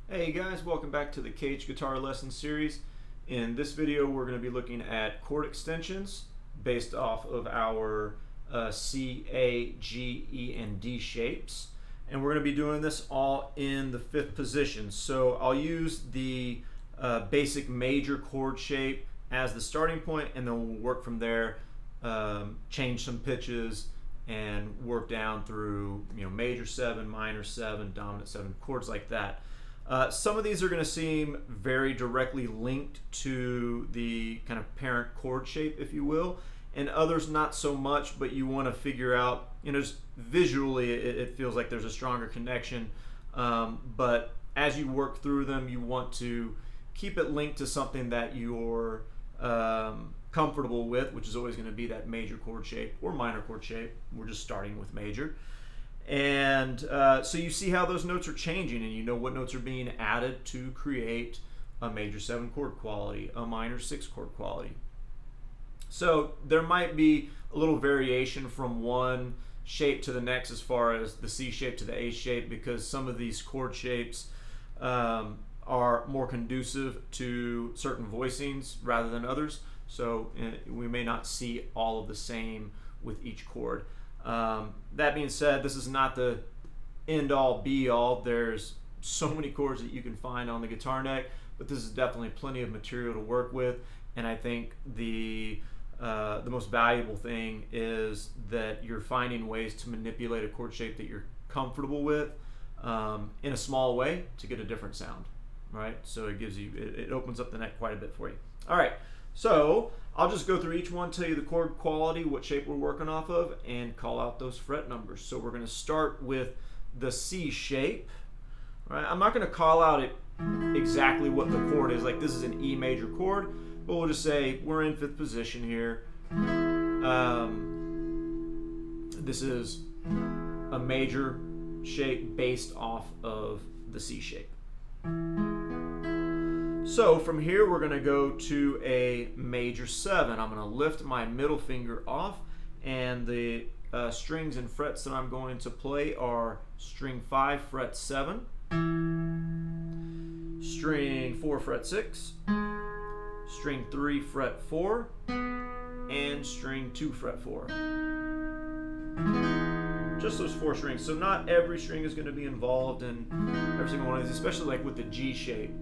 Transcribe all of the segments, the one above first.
Hey guys, welcome back to the CAGED guitar lesson series. In this video we're going to be looking at chord extensions based off of our C, A, G, E, and D shapes. And we're going to be doing this all in the 5th position. So I'll use the basic major chord shape as the starting point, and then we'll work from there, change some pitches, and work down through major 7, minor 7, dominant 7, chords like that. Some of these are going to seem very directly linked to the kind of parent chord shape, if you will, and others not so much, but you want to figure out, just visually it feels like there's a stronger connection, but as you work through them, you want to keep it linked to something that you're comfortable with, which is always going to be that major chord shape or minor chord shape. We're just starting with major. And so you see how those notes are changing, and you know what notes are being added to create a major 7 chord quality, a minor 6 chord quality. So there might be a little variation from one shape to the next as far as the C shape to the A shape, because some of these chord shapes are more conducive to certain voicings rather than others. So we may not see all of the same with each chord. That being said, this is not the end-all be-all. There's so many chords that you can find on the guitar neck, but this is definitely plenty of material to work with. And I think the most valuable thing is that you're finding ways to manipulate a chord shape that you're comfortable with in a small way to get a different sound, right? So it gives you, it opens up the neck quite a bit for you. All right. So I'll just go through each one, tell you the chord quality, what shape we're working off of, and call out those fret numbers. So we're going to start with the C shape. Right? I'm not going to call out exactly what the chord is. Like, this is an E major chord, but we'll just say we're in 5th position here. This is a major shape based off of the C shape. So from here we're going to go to a major 7. I'm going to lift my middle finger off, and the strings and frets that I'm going to play are string 5 fret 7, string 4 fret 6, string 3 fret 4, and string 2 fret 4. Just those 4 strings. So not every string is going to be involved in every single one of these, especially like with the G shape.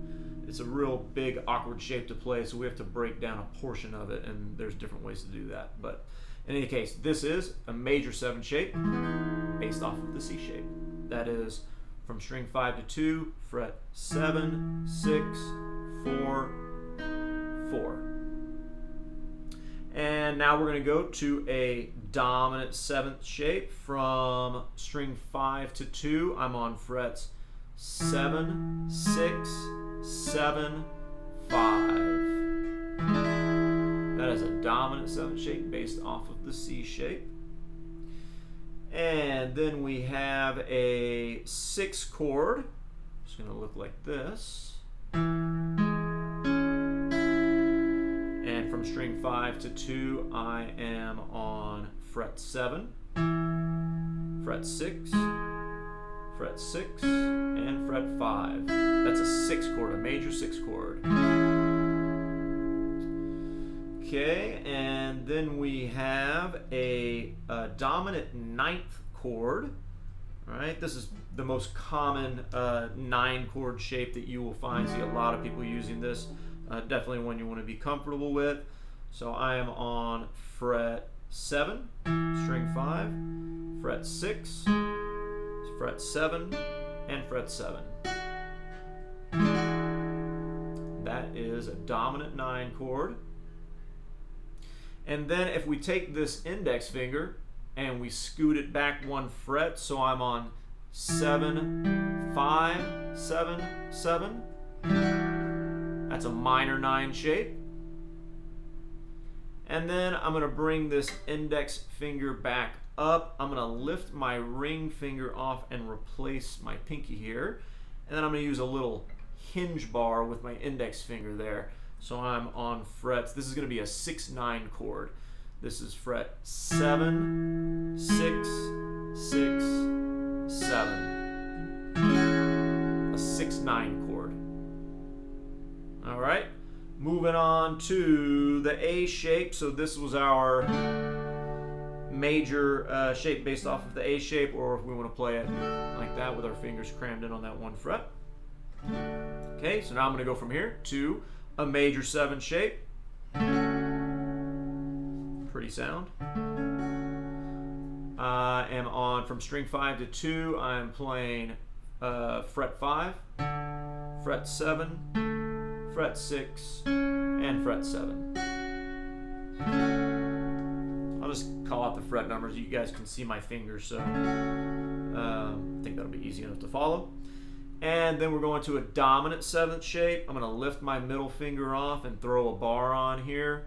It's a real big awkward shape to play, so we have to break down a portion of it, and there's different ways to do that. But in any case, this is a major 7 shape based off of the C shape. That is from string 5 to 2, fret 7, 6, 4, 4. And now we're going to go to a dominant 7th shape. From string 5 to 2, I'm on frets 7, 6, 7, 5. That is a dominant 7th shape based off of the C shape. And then we have a 6 chord. It's going to look like this. And from string 5 to 2, I am on fret 7, fret 6, fret 6, and fret 5. That's a 6 chord, a major 6 chord. Okay, and then we have a dominant 9th chord. All right, this is the most common 9 chord shape that you will find. See a lot of people using this. Definitely one you want to be comfortable with. So I am on fret 7, string 5, fret 6, fret 7, and fret 7. That is a dominant 9 chord. And then if we take this index finger and we scoot it back 1 fret, so I'm on 7, 5, 7, 7. That's a minor 9 shape. And then I'm going to bring this index finger back up. I'm going to lift my ring finger off and replace my pinky here. And then I'm going to use a little hinge bar with my index finger there. So I'm on frets. This is going to be a 6-9 chord. This is fret 7, 6, 6, 7. A 6/9 chord. All right, moving on to the A shape. So this was our major shape based off of the A shape, or if we want to play it like that with our fingers crammed in on that one fret. Okay, so now I'm going to go from here to a major 7 shape. Pretty sound. I am on from string 5 to 2. I'm playing fret 5, fret 7, fret 6, and fret 7. I'll just call out the fret numbers. You guys can see my fingers, so I think that'll be easy enough to follow. And then we're going to a dominant 7th shape. I'm going to lift my middle finger off and throw a bar on here.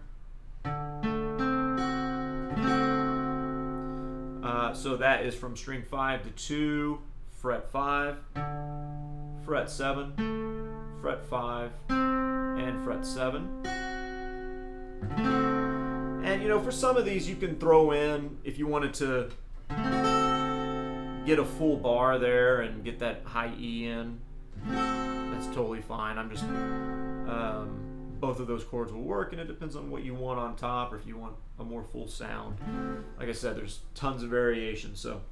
So that is from string 5 to 2, fret 5, fret 7, fret 5, and fret 7. And you know, for some of these you can throw in, if you wanted to get a full bar there and get that high E in, that's totally fine. I'm just, both of those chords will work, and it depends on what you want on top, or if you want a more full sound. Like I said, there's tons of variations. So,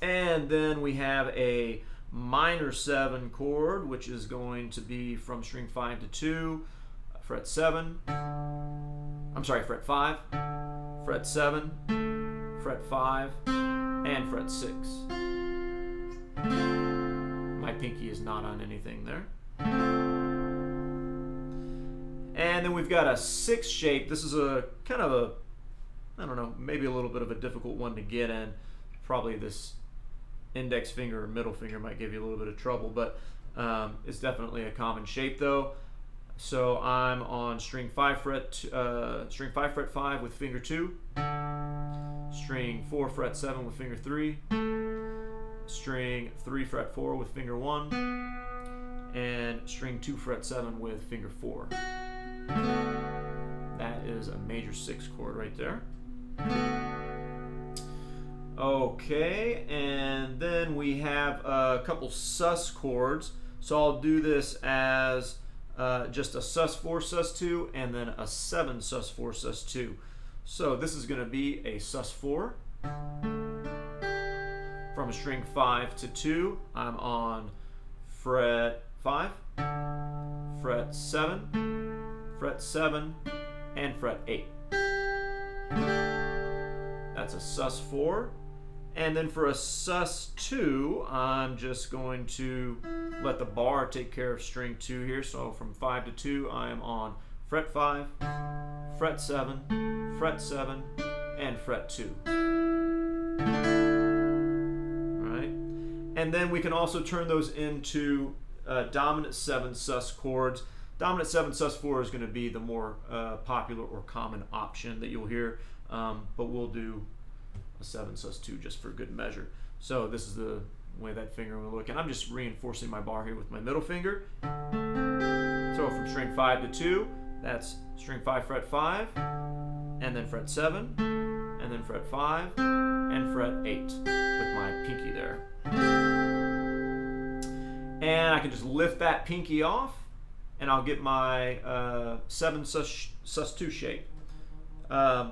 and then we have a minor 7 chord, which is going to be from string 5 to 2, fret 7, fret 5, fret 7, fret 5, and fret 6. My pinky is not on anything there. And then we've got a 6 shape. This is a kind of a, I don't know, maybe a little bit of a difficult one to get in. Probably this index finger or middle finger might give you a little bit of trouble, but it's definitely a common shape though. So I'm on string 5 fret 5 with finger 2, string 4 fret 7 with finger 3, string 3 fret 4 with finger 1, and string 2 fret 7 with finger 4. That is a major 6 chord right there. Okay, and then we have a couple sus chords. So I'll do this as just a sus4 sus2 and then a 7 sus4 sus2. So this is going to be a sus4 from string 5 to 2. I'm on fret 5, fret 7, fret 7, and fret 8. That's a sus4. And then for a sus2, I'm just going to let the bar take care of string 2 here. So from 5 to 2, I am on fret 5, fret 7, fret 7, and fret 2. All right. And then we can also turn those into dominant 7 sus chords. Dominant 7 sus4 is going to be the more popular or common option that you'll hear, but we'll do a 7 sus2 just for good measure. So this is the way that finger will look, and I'm just reinforcing my bar here with my middle finger. So from string 5 to 2, that's string 5 fret 5, and then fret 7, and then fret 5, and fret 8 with my pinky there. And I can just lift that pinky off, and I'll get my 7 sus2 shape.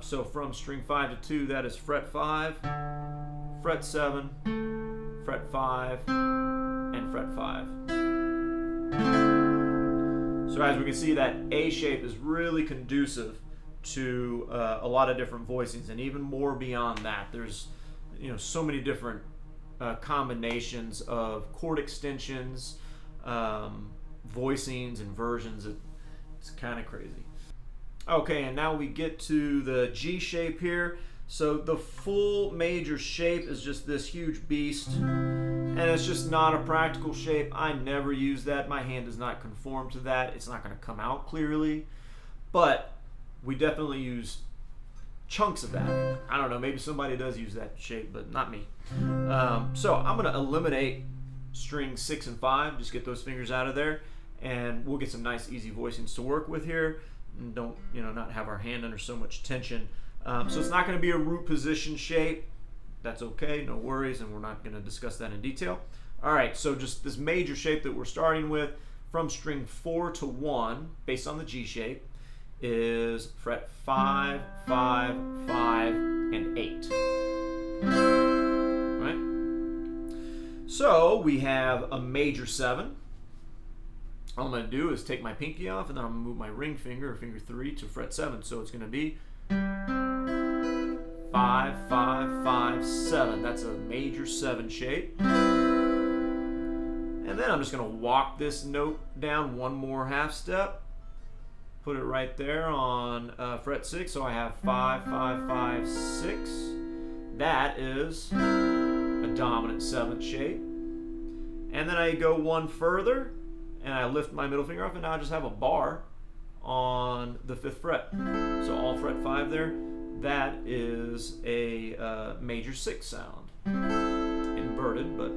So from string 5 to 2, that is fret 5, fret 7, fret 5, and fret 5. So as we can see, that A shape is really conducive to a lot of different voicings, and even more beyond that. There's so many different combinations of chord extensions, voicings, and versions. It's kind of crazy. Okay, and now we get to the G shape here. So the full major shape is just this huge beast, and it's just not a practical shape. I never use that. My hand does not conform to that. It's not going to come out clearly, but we definitely use chunks of that. I don't know, maybe somebody does use that shape, but not me. So I'm going to eliminate string 6 and 5, just get those fingers out of there, and we'll get some nice easy voicings to work with here. And don't not have our hand under so much tension. So it's not going to be a root position shape. That's okay, no worries, and we're not going to discuss that in detail. All right, so just this major shape that we're starting with from string 4 to 1, based on the G shape, is fret 5, 5, 5, and 8. Right? So we have a major 7. All I'm going to do is take my pinky off, and then I'm going to move my ring finger, or finger 3, to fret 7. So it's going to be 5, 5, 5, 7. That's a major 7 shape. And then I'm just going to walk this note down one more half step. Put it right there on fret 6. So I have 5, 5, 5, 6. That is a dominant 7th shape. And then I go one further, and I lift my middle finger off, and now I just have a bar on the 5th fret. So all fret 5 there. That is a major 6 sound. Inverted, but...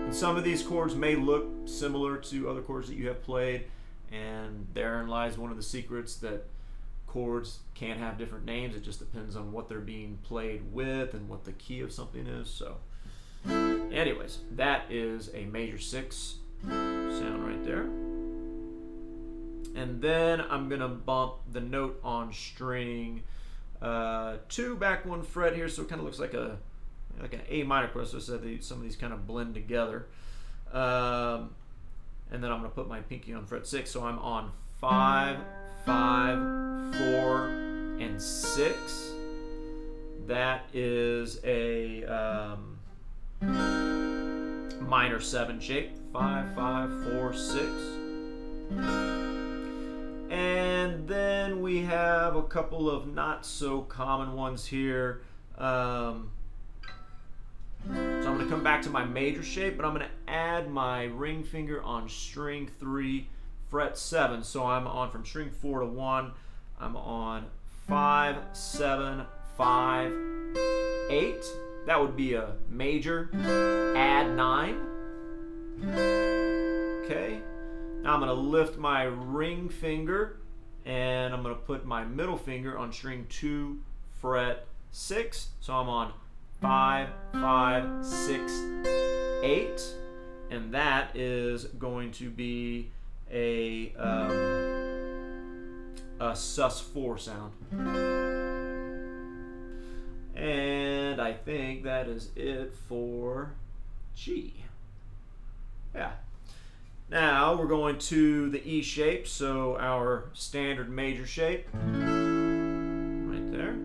And some of these chords may look similar to other chords that you have played, and therein lies one of the secrets that chords can have different names. It just depends on what they're being played with and what the key of something is. So anyways, that is a major 6 sound right there. And then I'm going to bump the note on string 2 back 1 fret here, so it kind of looks like an A minor chord. So some of these kind of blend together. And then I'm going to put my pinky on fret 6, so I'm on 5, 5, 4, and 6. That is a minor 7 shape. 5, 5, 4, 6. And then we have a couple of not so common ones here. So I'm going to come back to my major shape, but I'm going to add my ring finger on string 3, fret 7. So I'm on from string 4 to 1. I'm on 5, 7, 5, 8. That would be a major. Add 9. Okay. Now I'm going to lift my ring finger, and I'm going to put my middle finger on string 2, fret 6. So I'm on 5, 5, 6, 8, and that is going to be a sus4 sound. And I think that is it for G. Yeah. Now we're going to the E shape, so our standard major shape, right there.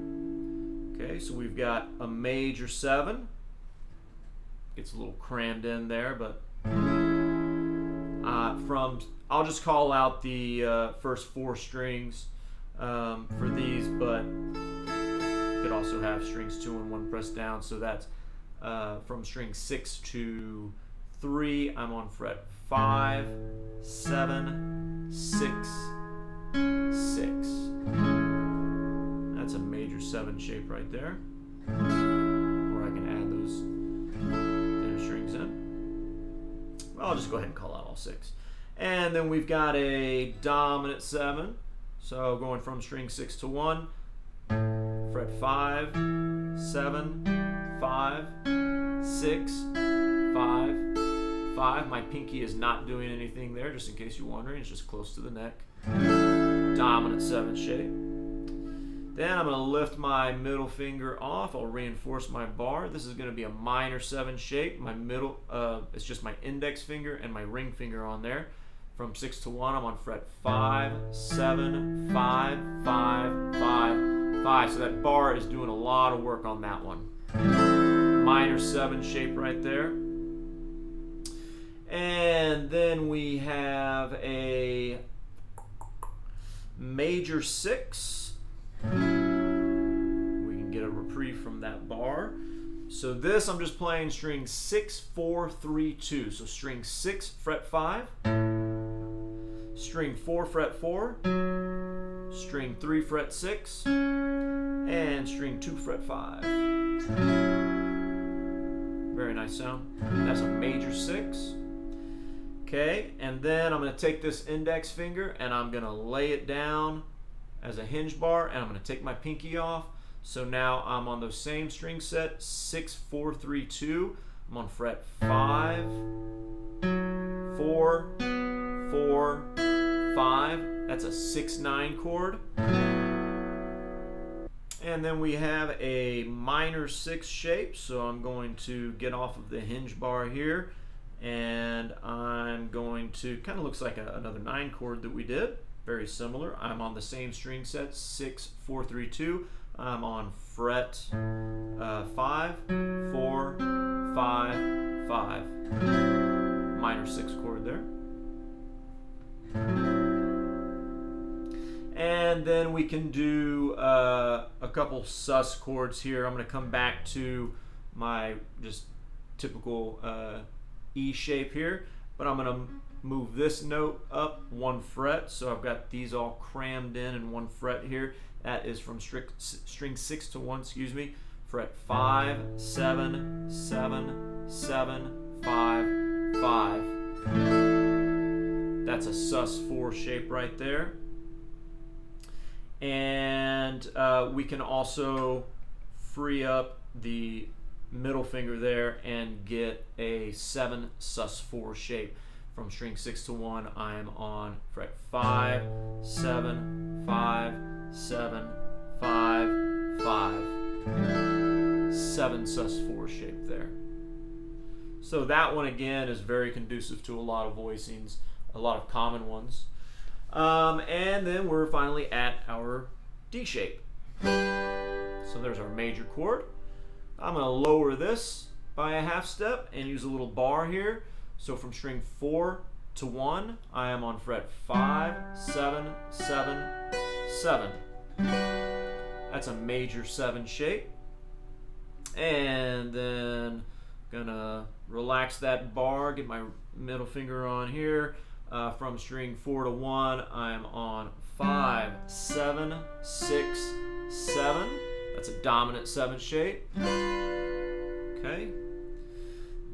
Okay, so we've got a major 7. Gets a little crammed in there, but I'll just call out the first 4 strings for these, but you could also have strings 2 and 1 pressed down. So that's from string 6 to 3. I'm on fret 5, 7, 6, 6. That's a major 7 shape right there. Or I can add those thinner strings in. Well, I'll just go ahead and call out all 6. And then we've got a dominant 7. So going from string 6 to 1, fret 5, 7, 5, 6, 5, 5. My pinky is not doing anything there, just in case you're wondering. It's just close to the neck. Dominant 7 shape. Then I'm going to lift my middle finger off. I'll reinforce my bar. This is going to be a minor 7 shape. My middle, it's just my index finger and my ring finger on there. From 6 to 1, I'm on fret 5, 7, 5, 5, 5, 5. So that bar is doing a lot of work on that one. Minor 7 shape right there. And then we have a major 6. We can get a reprieve from that bar. So this, I'm just playing string 6, 4, 3, 2. So string 6, fret 5. String 4, fret 4. String 3, fret 6. And string 2, fret 5. Very nice sound. That's a major 6. Okay, and then I'm going to take this index finger and I'm going to lay it down as a hinge bar, and I'm going to take my pinky off. So now I'm on those same string set, 6, 4, 3, 2. I'm on fret 5, 4, 4, 5. That's a 6-9 chord. And then we have a minor 6 shape, so I'm going to get off of the hinge bar here, and I'm going to, kind of looks like another 9 chord that we did, very similar. I'm on the same string set, 6, 4, 3, 2. I'm on fret 5, 4, 5, 5. Minor 6 chord there. And then we can do a couple sus chords here. I'm going to come back to my just typical E shape here, but I'm going to move this note up 1 fret. So I've got these all crammed in 1 fret here. That is from string 6 to 1, excuse me, fret 5, 7, 7, 7, 5, 5. That's a sus4 shape right there. And we can also free up the middle finger there and get a 7 sus4 shape. From string 6 to 1, I am on fret 5, 7, 5, 7, 5, 5. 7 sus4 shape there. So that one again is very conducive to a lot of voicings, a lot of common ones. And then we're finally at our D shape. So there's our major chord. I'm going to lower this by a half step and use a little bar here. So from string 4 to 1, I am on fret 5, 7, 7, 7. That's a major 7 shape. And then gonna relax that bar, get my middle finger on here. From string 4 to 1, I'm on 5, 7, 6, 7. That's a dominant 7 shape. Okay.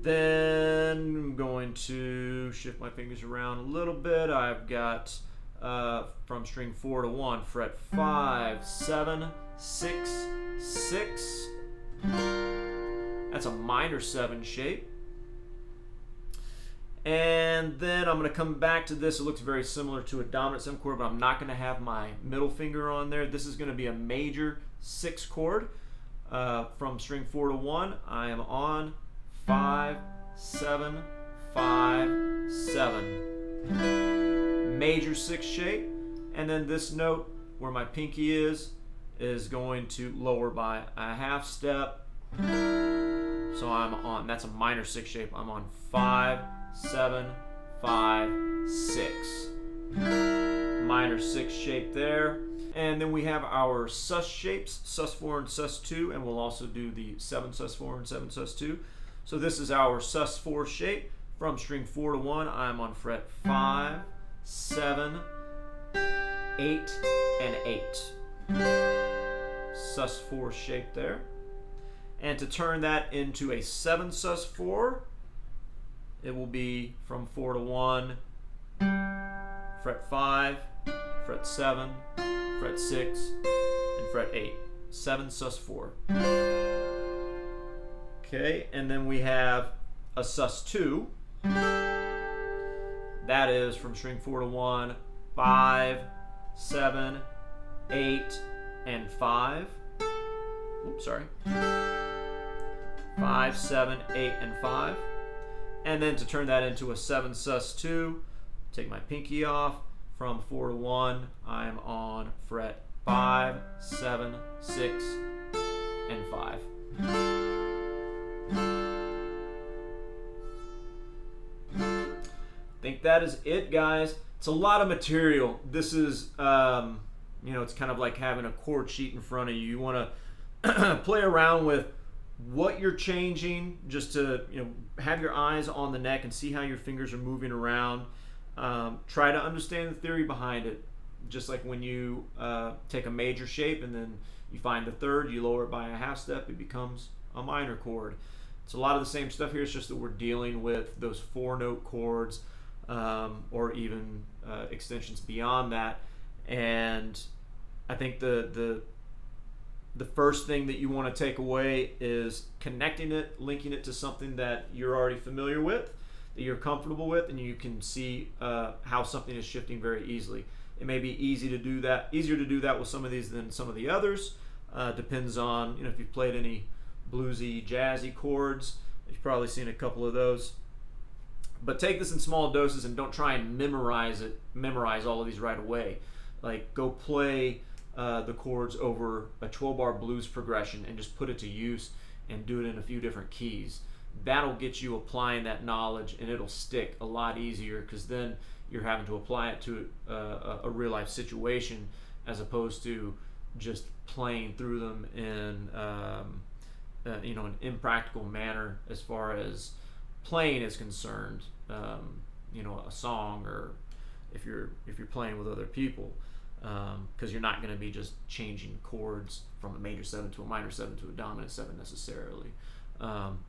Then I'm going to shift my fingers around a little bit. I've got from string 4 to 1, fret 5, 7, 6, 6. That's a minor 7 shape. And then I'm going to come back to this. It looks very similar to a dominant 7 chord, but I'm not going to have my middle finger on there. This is going to be a major 6 chord. From string 4 to 1, I am on 5, 7, 5, 7. Major 6 shape. And then this note where my pinky is going to lower by a half step. So I'm on, that's a minor 6 shape. I'm on 5, 7, 5, 6. Minor 6 shape there. And then we have our sus shapes, sus4 and sus2, and we'll also do the 7 sus4 and 7 sus2. So this is our sus4 shape. From string 4 to 1, I'm on fret 5, 7, 8, and 8. Sus4 shape there. And to turn that into a 7 sus4, it will be from 4 to 1, fret 5, fret 7, fret 6, and fret 8. 7 sus4. Okay, and then we have a sus2. That is from string 4 to 1, 5, 7, 8, and 5. Oops, sorry. 5, 7, 8, and 5. And then to turn that into a 7 sus2, take my pinky off. From 4 to 1, I'm on fret 5, 7, 6, and 5. I think that is it, guys. It's a lot of material. This is, it's kind of like having a chord sheet in front of you. You want to play around with what you're changing, just to have your eyes on the neck and see how your fingers are moving around. Try to understand the theory behind it. Just like when you take a major shape and then you find the third, you lower it by a half step, it becomes a minor chord. It's a lot of the same stuff here. It's just that we're dealing with those 4-note chords, or even extensions beyond that. And I think the The first thing that you want to take away is connecting it, linking it to something that you're already familiar with, that you're comfortable with, and you can see how something is shifting very easily. It may be easier to do that with some of these than some of the others. Depends on, you know, if you've played any bluesy, jazzy chords, you've probably seen a couple of those. But take this in small doses and don't try and memorize all of these right away. Like, go play the chords over a 12-bar blues progression and just put it to use and do it in a few different keys. That'll get you applying that knowledge, and it'll stick a lot easier, because then you're having to apply it to a real life situation, as opposed to just playing through them in an impractical manner as far as playing is concerned. A song, or if you're playing with other people, because you're not going to be just changing chords from a major 7 to a minor 7 to a dominant 7 necessarily.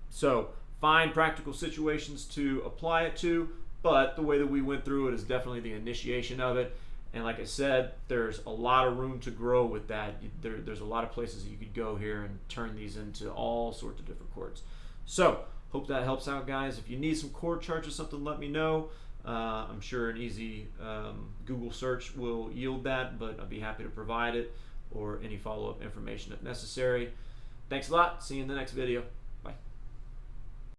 So find practical situations to apply it to, but the way that we went through it is definitely the initiation of it. And like I said, there's a lot of room to grow with that. There's a lot of places that you could go here and turn these into all sorts of different chords. So hope that helps out, guys. If you need some chord charts or something, let me know. I'm sure an easy Google search will yield that, but I'd be happy to provide it, or any follow-up information if necessary. Thanks a lot. See you in the next video.